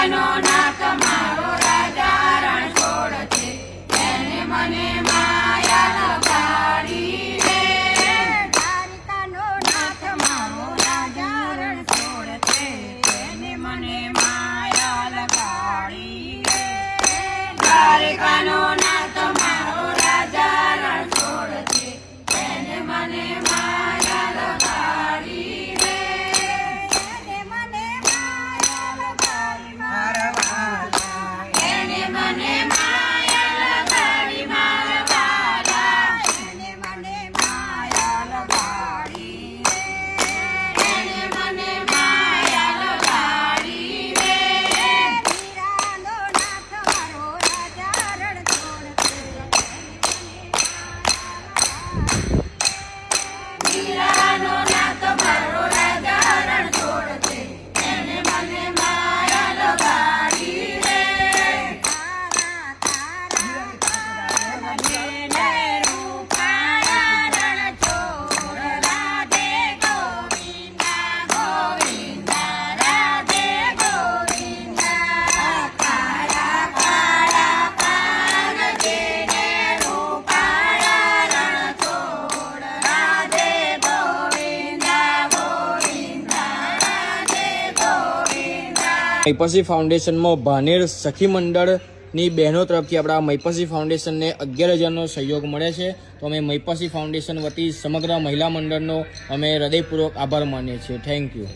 દ્વારિકાનો નાથ મારો રાજા રણ છોડ છે, એને મને માયા લગાડી રે. દ્વારિકાનો નાથ મારો રાજા રણ છોડ છે, એને મને માયા લગાડી રે. દ્વારિકાનો નાથ મારો રાજા રણ છોડ છે, એને મને માયા લગાડી રે. એને મને માયા લગાડી મારા વાલા, એને મને માયા લગાડી મારા વાલા, એને મને માયા લગાડી રે. એને મને માયા લગાડી રે. વીરાનો નાથ મારો રાજા રણ છોડ છે, વીરાનો નાથ મારો રાજા રણ છોડ છે, એને મને માયા લગાડી રે. તારા તારા તારા જેને રૂપાળા રણ છોડ, રાધે ગોવિંદા ગોવિંદા રાધે ગોવિંદા. કાળા કાળા પાન જેને રૂપાળા રણ છોડ, રાધે ગોવિંદા ગોવિંદા રાધે ગોવિંદા. મૈપસી ફાઉન્ડેશનમાં ભાનેર સખી મંડળની બહેનો તરફથી આપણા મૈપસી ફાઉન્ડેશનને 11,000નો સહયોગ મળે છે. તો અમે મૈપસી ફાઉન્ડેશન વતી સમગ્ર મહિલા મંડળનો અમે હૃદયપૂર્વક આભાર માનીએ છીએ. Thank you.